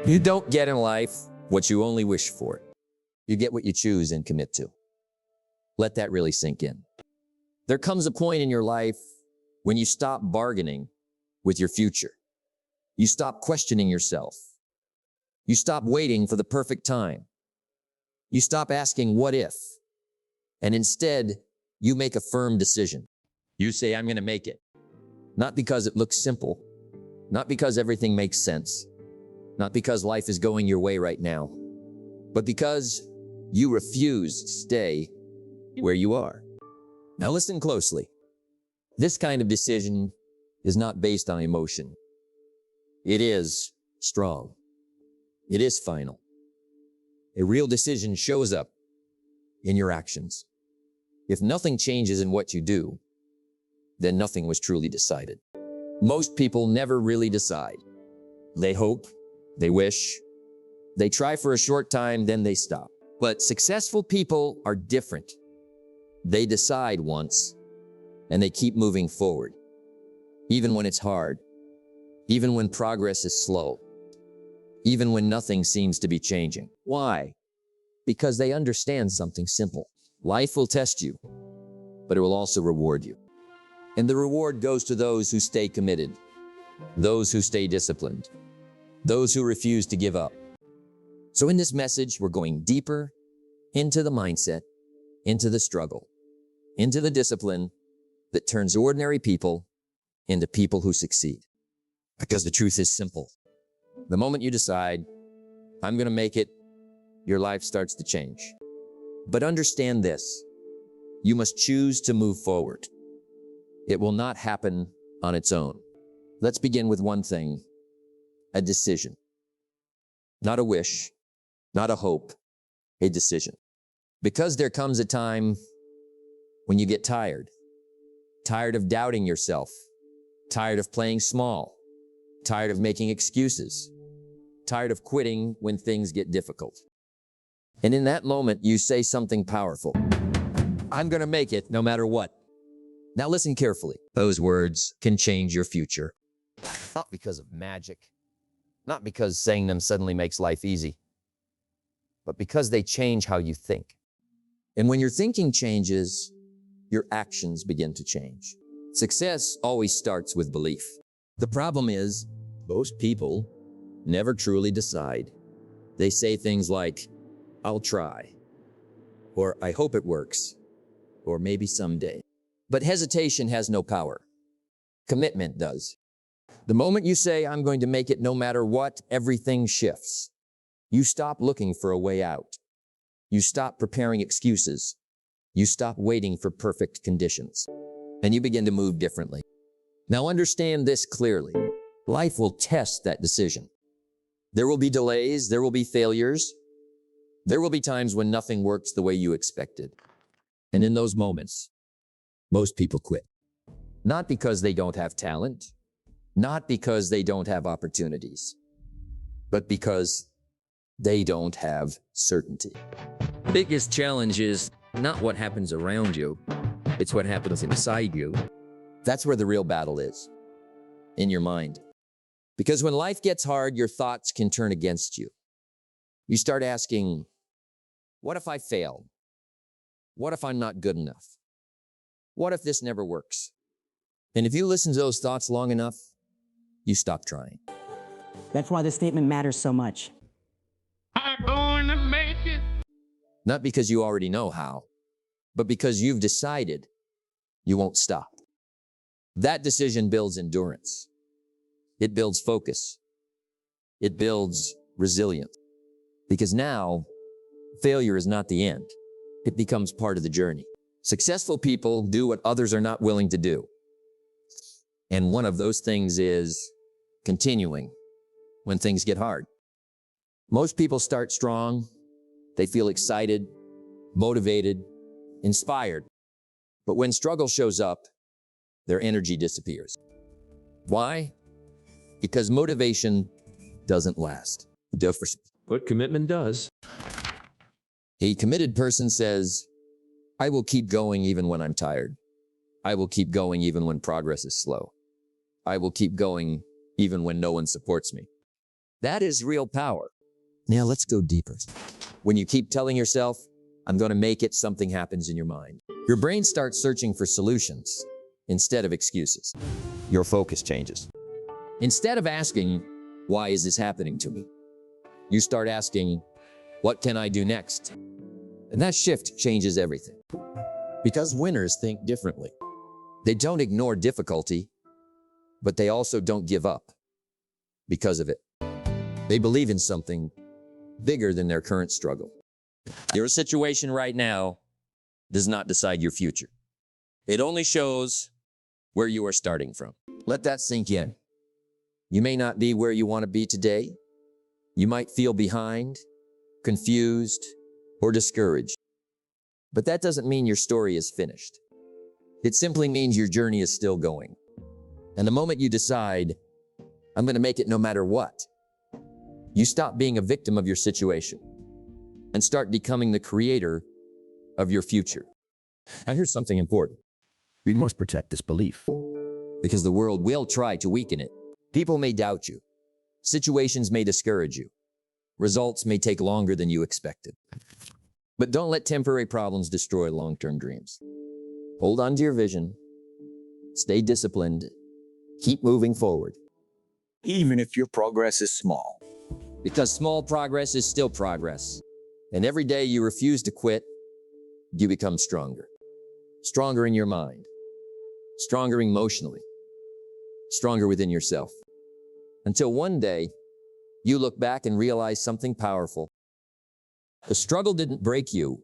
You don't get in life what you only wish for. You get what you choose and commit to. Let that really sink in. There comes a point in your life when you stop bargaining with your future. You stop questioning yourself. You stop waiting for the perfect time. You stop asking what if, and instead you make a firm decision. You say, I'm going to make it. Not because it looks simple, not because everything makes sense, not because life is going your way right now, but because you refuse to stay where you are. Now listen closely. This kind of decision is not based on emotion. It is strong. It is final. A real decision shows up in your actions. If nothing changes in what you do, then nothing was truly decided. Most people never really decide. They hope, they wish, they try for a short time, then they stop. But successful people are different. They decide once, and they keep moving forward, even when it's hard, even when progress is slow, even when nothing seems to be changing. Why? Because they understand something simple. Life will test you, but it will also reward you. And the reward goes to those who stay committed, those who stay disciplined, those who refuse to give up. So in this message, we're going deeper into the mindset, into the struggle, into the discipline that turns ordinary people into people who succeed. Because the truth is simple. The moment you decide, I'm going to make it, your life starts to change. But understand this, you must choose to move forward. It will not happen on its own. Let's begin with one thing, a decision. Not a wish, not a hope, a decision. Because there comes a time when you get tired of doubting yourself, tired of playing small, tired of making excuses, tired of quitting when things get difficult. And in that moment, you say something powerful. I'm going to make it no matter what. Now listen carefully. Those words can change your future. Not because of magic, not because saying them suddenly makes life easy, but because they change how you think. And when your thinking changes, your actions begin to change. Success always starts with belief. The problem is, most people never truly decide. They say things like, I'll try, or I hope it works, or maybe someday. But hesitation has no power. Commitment does. The moment you say, I'm going to make it no matter what, everything shifts. You stop looking for a way out. You stop preparing excuses. You stop waiting for perfect conditions. And you begin to move differently. Now understand this clearly. Life will test that decision. There will be delays, there will be failures. There will be times when nothing works the way you expected. And in those moments, most people quit. Not because they don't have talent, not because they don't have opportunities, but because they don't have certainty. Biggest challenge is not what happens around you, it's what happens inside you. That's where the real battle is, in your mind. Because when life gets hard, your thoughts can turn against you. You start asking, what if I fail? What if I'm not good enough? What if this never works? And if you listen to those thoughts long enough, you stop trying. That's why this statement matters so much. I'm going to make it. Not because you already know how, but because you've decided you won't stop. That decision builds endurance. It builds focus. It builds resilience. Because now, failure is not the end. It becomes part of the journey. Successful people do what others are not willing to do. And one of those things is continuing when things get hard. Most people start strong. They feel excited, motivated, inspired. But when struggle shows up, their energy disappears. Why? Because motivation doesn't last. But commitment does. A committed person says, I will keep going even when I'm tired. I will keep going even when progress is slow. I will keep going even when no one supports me. That is real power. Now let's go deeper. When you keep telling yourself, I'm going to make it, something happens in your mind. Your brain starts searching for solutions instead of excuses. Your focus changes. Instead of asking, why is this happening to me? You start asking, what can I do next? And that shift changes everything. Because winners think differently. They don't ignore difficulty, but they also don't give up because of it. They believe in something bigger than their current struggle. Your situation right now does not decide your future. It only shows where you are starting from. Let that sink in. You may not be where you want to be today. You might feel behind, confused, or discouraged. But that doesn't mean your story is finished. It simply means your journey is still going. And the moment you decide, I'm going to make it no matter what, you stop being a victim of your situation and start becoming the creator of your future. Now here's something important. We must protect this belief. Because the world will try to weaken it. People may doubt you. Situations may discourage you. Results may take longer than you expected. But don't let temporary problems destroy long-term dreams. Hold on to your vision. Stay disciplined. Keep moving forward. Even if your progress is small. Because small progress is still progress. And every day you refuse to quit, you become stronger. Stronger in your mind. Stronger emotionally. Stronger within yourself. Until one day, you look back and realize something powerful. The struggle didn't break you,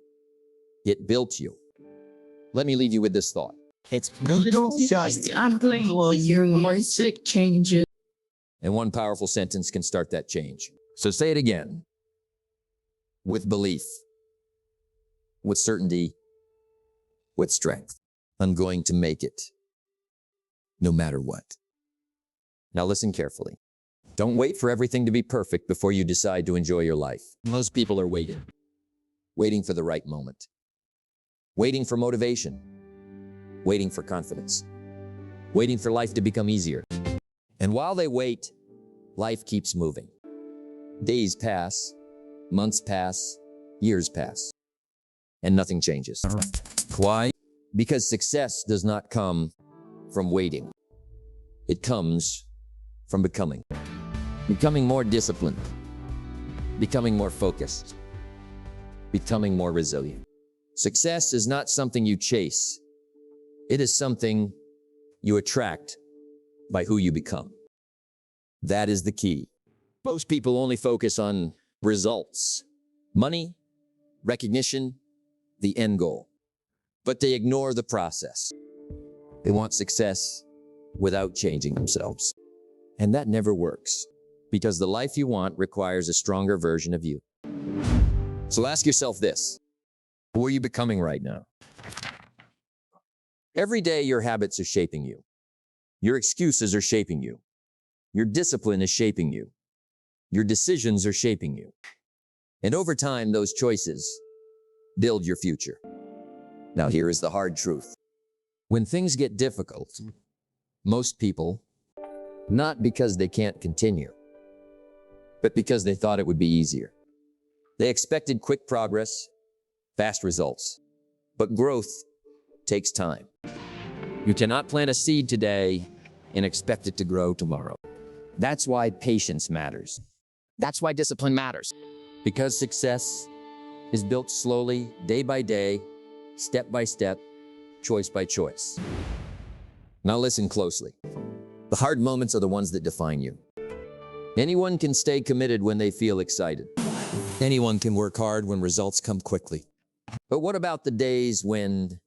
it built you. Let me leave you with this thought. It's Just unbelievable. Your mindset changes. And one powerful sentence can start that change. So say it again. With belief, with certainty, with strength. I'm going to make it, no matter what. Now listen carefully. Don't wait for everything to be perfect before you decide to enjoy your life. Most people are waiting. Waiting for the right moment. Waiting for motivation. Waiting for confidence. Waiting for life to become easier. And while they wait, life keeps moving. Days pass, months pass, years pass, and nothing changes. Why? Because success does not come from waiting. It comes from becoming. Becoming more disciplined. Becoming more focused. Becoming more resilient. Success is not something you chase. It is something you attract by who you become. That is the key. Most people only focus on results, money, recognition, the end goal. But they ignore the process. They want success without changing themselves. And that never works, because the life you want requires a stronger version of you. So ask yourself this: who are you becoming right now? Every day your habits are shaping you. Your excuses are shaping you. Your discipline is shaping you. Your decisions are shaping you. And over time, those choices build your future. Now here is the hard truth. When things get difficult, most people, not because they can't continue, but because they thought it would be easier. They expected quick progress, fast results. But growth takes time. You cannot plant a seed today and expect it to grow tomorrow. That's why patience matters. That's why discipline matters. Because success is built slowly, day by day, step by step, choice by choice. Now listen closely. The hard moments are the ones that define you. Anyone can stay committed when they feel excited. Anyone can work hard when results come quickly. But what about the days when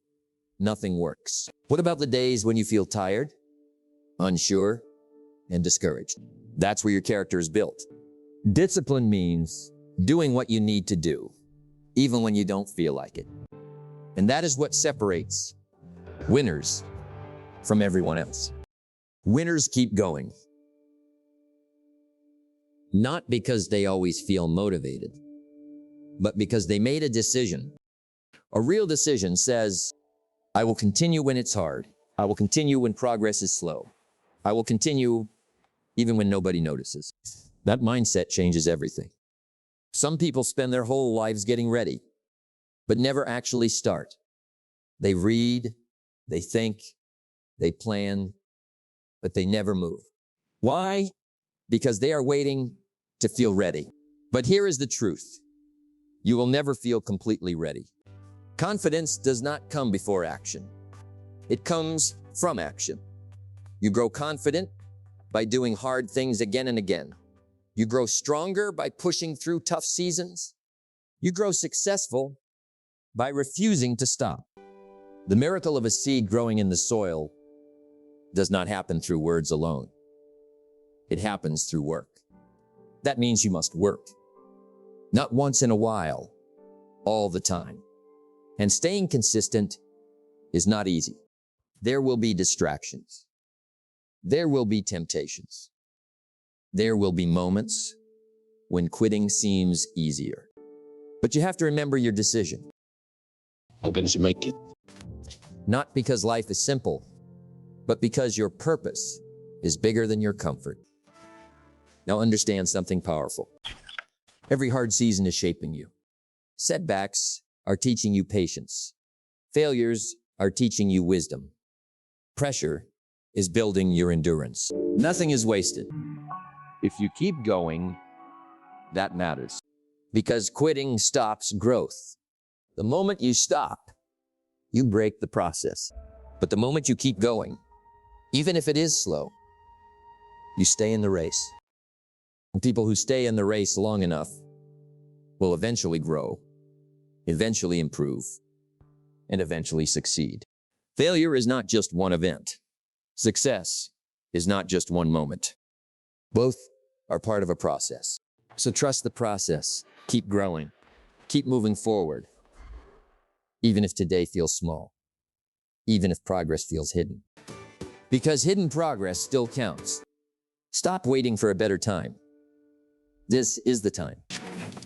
nothing works? What about the days when you feel tired, unsure, and discouraged? That's where your character is built. Discipline means doing what you need to do, even when you don't feel like it. And that is what separates winners from everyone else. Winners keep going. Not because they always feel motivated, but because they made a decision. A real decision says, I will continue when it's hard. I will continue when progress is slow. I will continue even when nobody notices. That mindset changes everything. Some people spend their whole lives getting ready, but never actually start. They read, they think, they plan, but they never move. Why? Because they are waiting to feel ready. But here is the truth. You will never feel completely ready. Confidence does not come before action. It comes from action. You grow confident by doing hard things again and again. You grow stronger by pushing through tough seasons. You grow successful by refusing to stop. The miracle of a seed growing in the soil does not happen through words alone. It happens through work. That means you must work. Not once in a while, all the time. And staying consistent is not easy. There will be distractions. There will be temptations. There will be moments when quitting seems easier. But you have to remember your decision. I'm going to make it. Not because life is simple, but because your purpose is bigger than your comfort. Now understand something powerful. Every hard season is shaping you. Setbacks are teaching you patience. Failures are teaching you wisdom. Pressure is building your endurance. Nothing is wasted. If you keep going, that matters. Because quitting stops growth. The moment you stop, you break the process. But the moment you keep going, even if it is slow, you stay in the race. People who stay in the race long enough will eventually grow, eventually improve, and eventually succeed. Failure is not just one event. Success is not just one moment. Both are part of a process. So trust the process. Keep growing. Keep moving forward. Even if today feels small. Even if progress feels hidden. Because hidden progress still counts. Stop waiting for a better time. This is the time.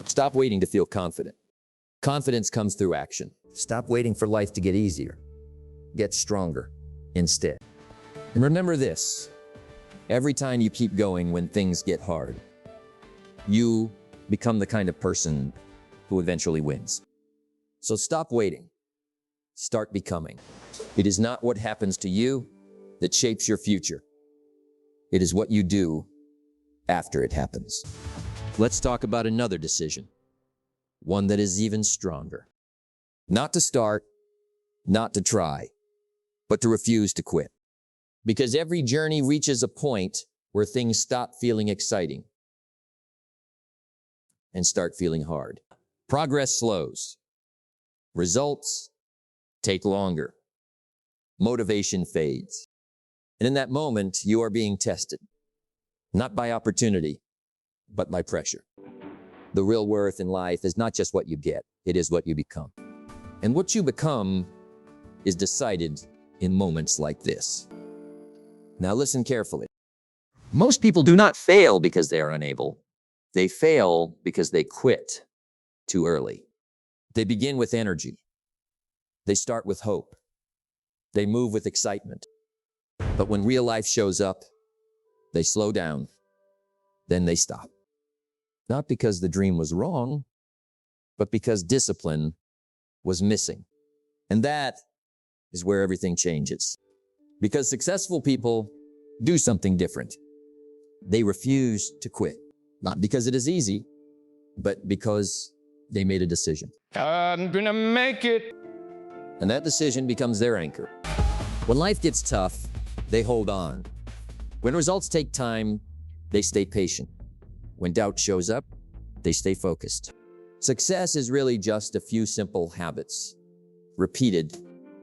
Stop waiting to feel confident. Confidence comes through action. Stop waiting for life to get easier. Get stronger instead. And remember this, every time you keep going when things get hard, you become the kind of person who eventually wins. So stop waiting. Start becoming. It is not what happens to you that shapes your future. It is what you do after it happens. Let's talk about another decision, one that is even stronger. Not to start, not to try, but to refuse to quit. Because every journey reaches a point where things stop feeling exciting and start feeling hard. Progress slows. Results take longer. Motivation fades. And in that moment, you are being tested, not by opportunity, but by pressure. The real worth in life is not just what you get, it is what you become. And what you become is decided in moments like this. Now listen carefully. Most people do not fail because they are unable. They fail because they quit too early. They begin with energy. They start with hope. They move with excitement. But when real life shows up, they slow down, then they stop. Not because the dream was wrong, but because discipline was missing. And that is where everything changes. Because successful people do something different. They refuse to quit. Not because it is easy, but because they made a decision. I'm gonna make it. And that decision becomes their anchor. When life gets tough, they hold on. When results take time, they stay patient. When doubt shows up, they stay focused. Success is really just a few simple habits, repeated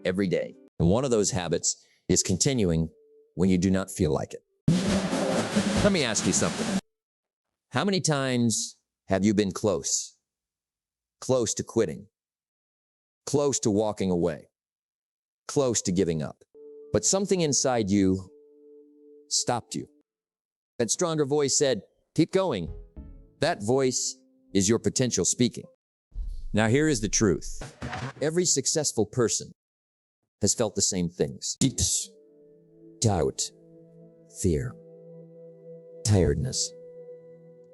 every day. And one of those habits is continuing when you do not feel like it. Let me ask you something. How many times have you been close? Close to quitting, close to walking away, close to giving up. But something inside you stopped you. That stronger voice said, keep going. That voice is your potential speaking. Now here is the truth. Every successful person has felt the same things. Doubt, fear, tiredness,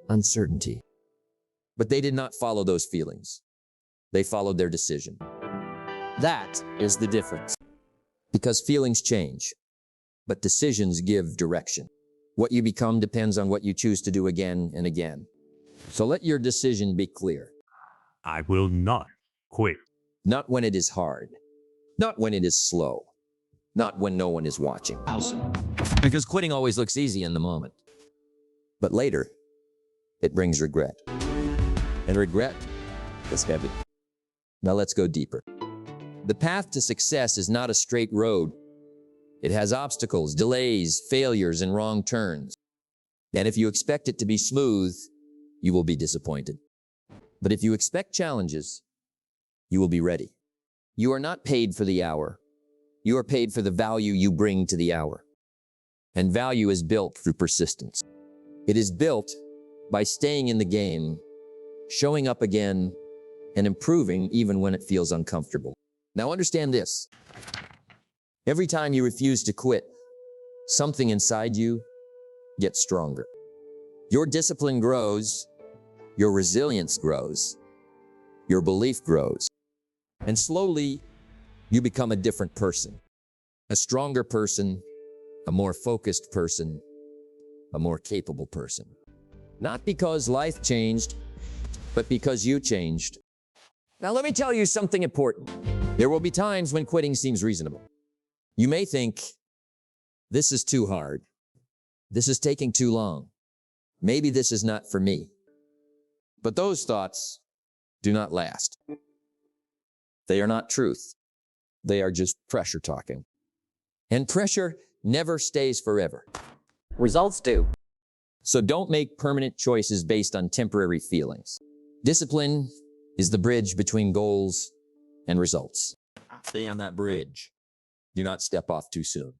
uncertainty. But they did not follow those feelings. They followed their decision. That is the difference. Because feelings change, but decisions give direction. What you become depends on what you choose to do again and again. So let your decision be clear. I will not quit. Not when it is hard. Not when it is slow. Not when no one is watching. Because quitting always looks easy in the moment. But later, it brings regret. And regret is heavy. Now let's go deeper. The path to success is not a straight road. It has obstacles, delays, failures, and wrong turns. And if you expect it to be smooth, you will be disappointed. But if you expect challenges, you will be ready. You are not paid for the hour. You are paid for the value you bring to the hour. And value is built through persistence. It is built by staying in the game, showing up again, and improving even when it feels uncomfortable. Now understand this. Every time you refuse to quit, something inside you gets stronger. Your discipline grows, your resilience grows, your belief grows, and slowly you become a different person. A stronger person, a more focused person, a more capable person. Not because life changed, but because you changed. Now let me tell you something important. There will be times when quitting seems reasonable. You may think, this is too hard. This is taking too long. Maybe this is not for me. But those thoughts do not last. They are not truth. They are just pressure talking. And pressure never stays forever. Results do. So don't make permanent choices based on temporary feelings. Discipline is the bridge between goals and results. Stay on that bridge. Do not step off too soon.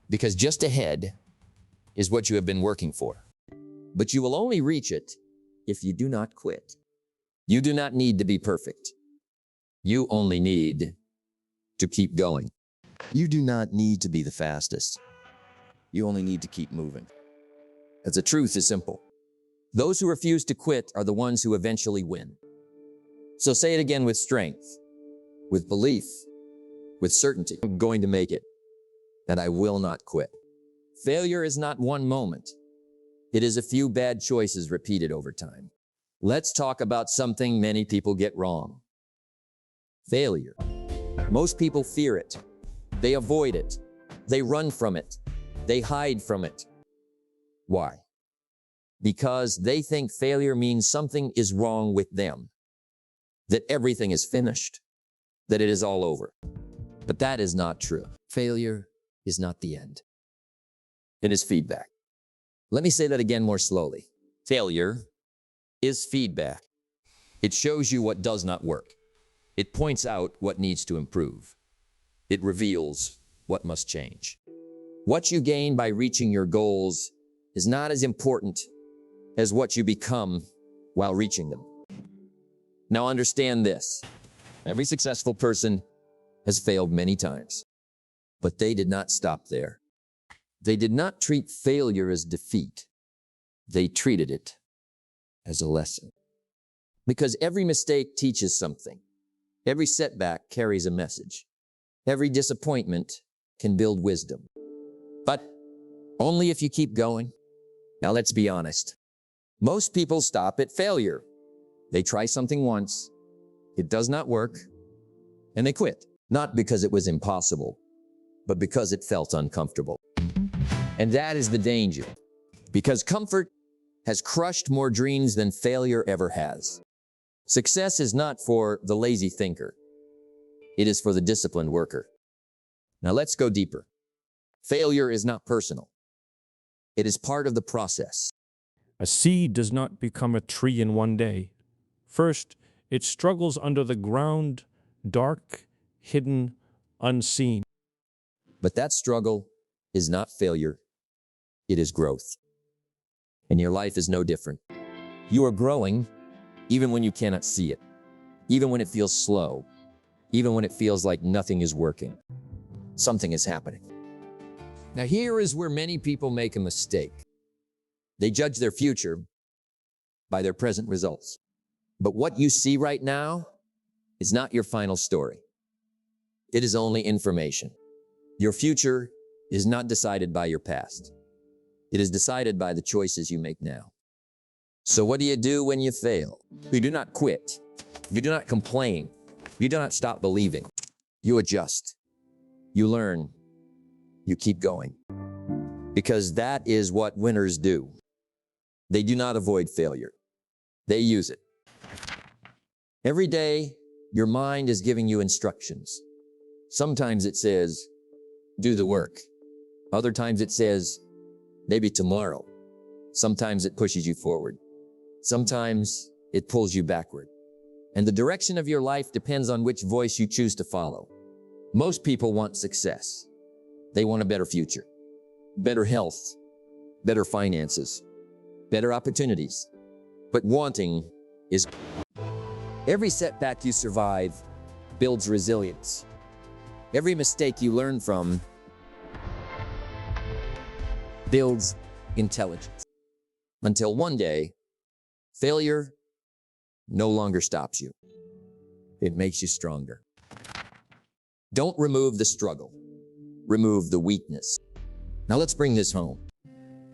Because just ahead is what you have been working for. But you will only reach it if you do not quit. You do not need to be perfect. You only need to keep going. You do not need to be the fastest. You only need to keep moving. As the truth is simple. Those who refuse to quit are the ones who eventually win. So say it again with strength, with belief, with certainty. I'm going to make it, and I will not quit. Failure is not one moment. It is a few bad choices repeated over time. Let's talk about something many people get wrong. Failure. Most people fear it. They avoid it. They run from it. They hide from it. Why? Because they think failure means something is wrong with them, that everything is finished, that it is all over. But that is not true. Failure is not the end. It is feedback. Let me say that again more slowly. Failure is feedback. It shows you what does not work. It points out what needs to improve. It reveals what must change. What you gain by reaching your goals is not as important as what you become while reaching them. Now understand this. Every successful person has failed many times, but they did not stop there. They did not treat failure as defeat. They treated it as a lesson. Because every mistake teaches something. Every setback carries a message. Every disappointment can build wisdom. But only if you keep going. Now let's be honest. Most people stop at failure. They try something once, it does not work, and they quit. Not because it was impossible, but because it felt uncomfortable. And that is the danger. Because comfort has crushed more dreams than failure ever has. Success is not for the lazy thinker. It is for the disciplined worker. Now let's go deeper. Failure is not personal. It is part of the process. A seed does not become a tree in one day. First, it struggles under the ground, dark, hidden, unseen. But that struggle is not failure. It is growth. And your life is no different. You are growing even when you cannot see it, even when it feels slow, even when it feels like nothing is working. Something is happening. Now here is where many people make a mistake. They judge their future by their present results. But what you see right now is not your final story. It is only information. Your future is not decided by your past. It is decided by the choices you make now. So what do you do when you fail? You do not quit. You do not complain. You do not stop believing. You adjust. You learn. You keep going. Because that is what winners do. They do not avoid failure. They use it. Every day, your mind is giving you instructions. Sometimes it says, do the work. Other times it says, maybe tomorrow. Sometimes it pushes you forward. Sometimes it pulls you backward. And the direction of your life depends on which voice you choose to follow. Most people want success. They want a better future, better health, better finances, better opportunities. But wanting is... Every setback you survive builds resilience. Every mistake you learn from builds intelligence. Until one day, failure no longer stops you. It makes you stronger. Don't remove the struggle. Remove the weakness. Now let's bring this home.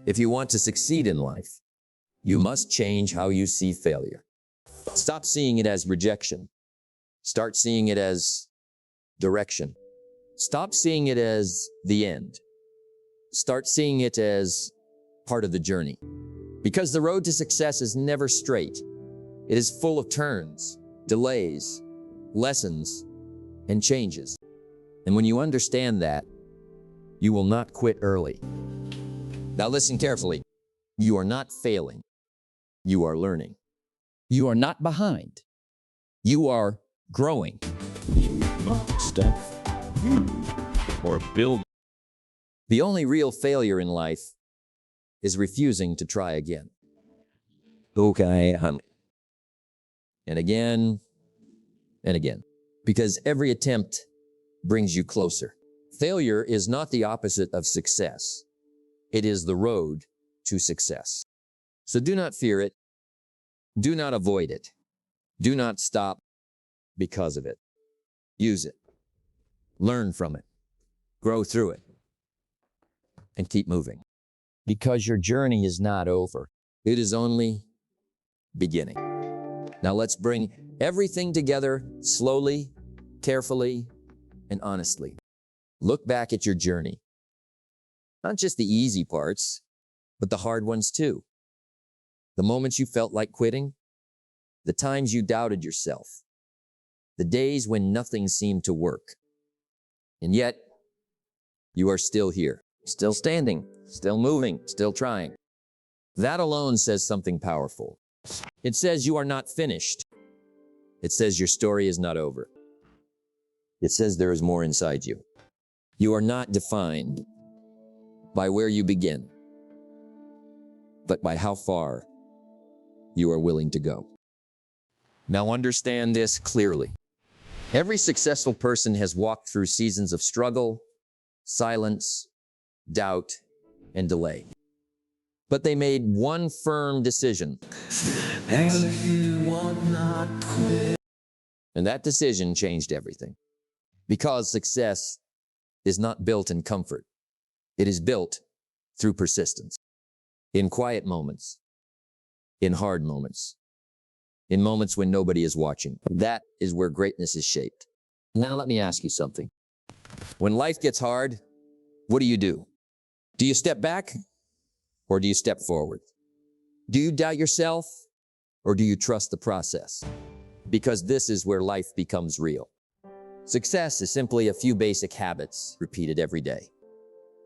If you want to succeed in life, you must change how you see failure. Stop seeing it as rejection. Start seeing it as direction. Stop seeing it as the end. Start seeing it as part of the journey. Because the road to success is never straight. It is full of turns, delays, lessons, and changes. And when you understand that, you will not quit early. Now listen carefully. You are not failing. You are learning. You are not behind. You are growing. Step or build. The only real failure in life is refusing to try again. Okay. And again, and again. Because every attempt brings you closer. Failure is not the opposite of success. It is the road to success. So do not fear it. Do not avoid it. Do not stop because of it. Use it. Learn from it. Grow through it. And keep moving. Because your journey is not over. It is only beginning. Now let's bring everything together slowly, carefully, and honestly. Look back at your journey. Not just the easy parts, but the hard ones too. The moments you felt like quitting, the times you doubted yourself, the days when nothing seemed to work. And yet, you are still here, still standing, still moving, still trying. That alone says something powerful. It says you are not finished. It says your story is not over. It says there is more inside you. You are not defined by where you begin, but by how far you are willing to go. Now understand this clearly. Every successful person has walked through seasons of struggle, silence, doubt, and delay. But they made one firm decision. And that decision changed everything. Because success is not built in comfort. It is built through persistence. In quiet moments, in hard moments, in moments when nobody is watching. That is where greatness is shaped. Now let me ask you something. When life gets hard, what do? Do you step back or do you step forward? Do you doubt yourself or do you trust the process? Because this is where life becomes real. Success is simply a few basic habits repeated every day.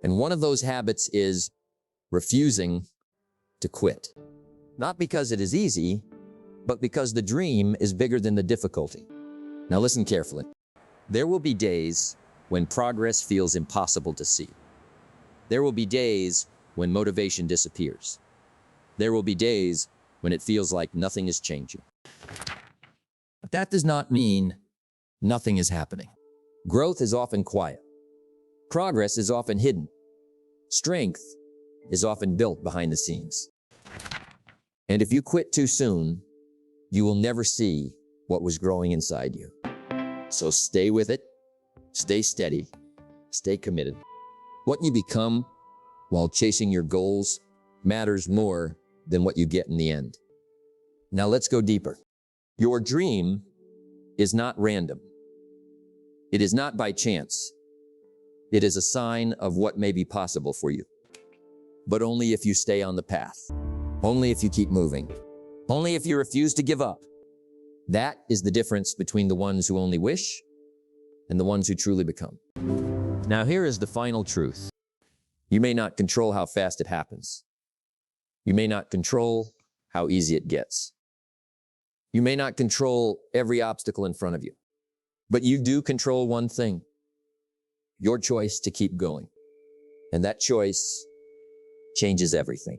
And one of those habits is refusing to quit. Not because it is easy, but because the dream is bigger than the difficulty. Now listen carefully. There will be days when progress feels impossible to see. There will be days when motivation disappears. There will be days when it feels like nothing is changing. But that does not mean nothing is happening. Growth is often quiet. Progress is often hidden. Strength is often built behind the scenes. And if you quit too soon, you will never see what was growing inside you. So stay with it, stay steady, stay committed. What you become while chasing your goals matters more than what you get in the end. Now let's go deeper. Your dream is not random. It is not by chance. It is a sign of what may be possible for you. But only if you stay on the path. Only if you keep moving. Only if you refuse to give up. That is the difference between the ones who only wish and the ones who truly become. Now here is the final truth. You may not control how fast it happens. You may not control how easy it gets. You may not control every obstacle in front of you. But you do control one thing. Your choice to keep going. And that choice changes everything.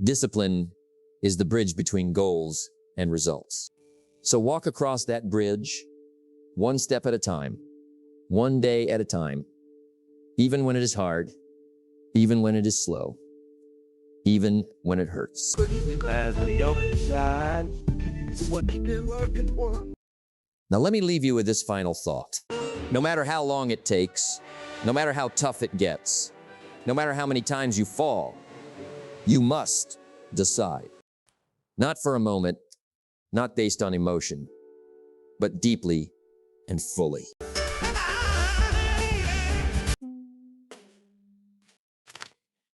Discipline is the bridge between goals and results. So walk across that bridge one step at a time, one day at a time, even when it is hard, even when it is slow, even when it hurts. Now let me leave you with this final thought. No matter how long it takes, no matter how tough it gets, no matter how many times you fall, you must decide. Not for a moment, not based on emotion, but deeply and fully.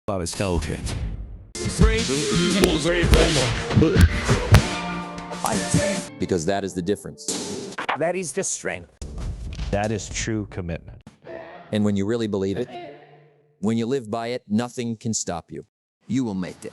I was token. Because that is the difference. That is the strength. That is true commitment. And when you really believe it, when you live by it, nothing can stop you. You will make it.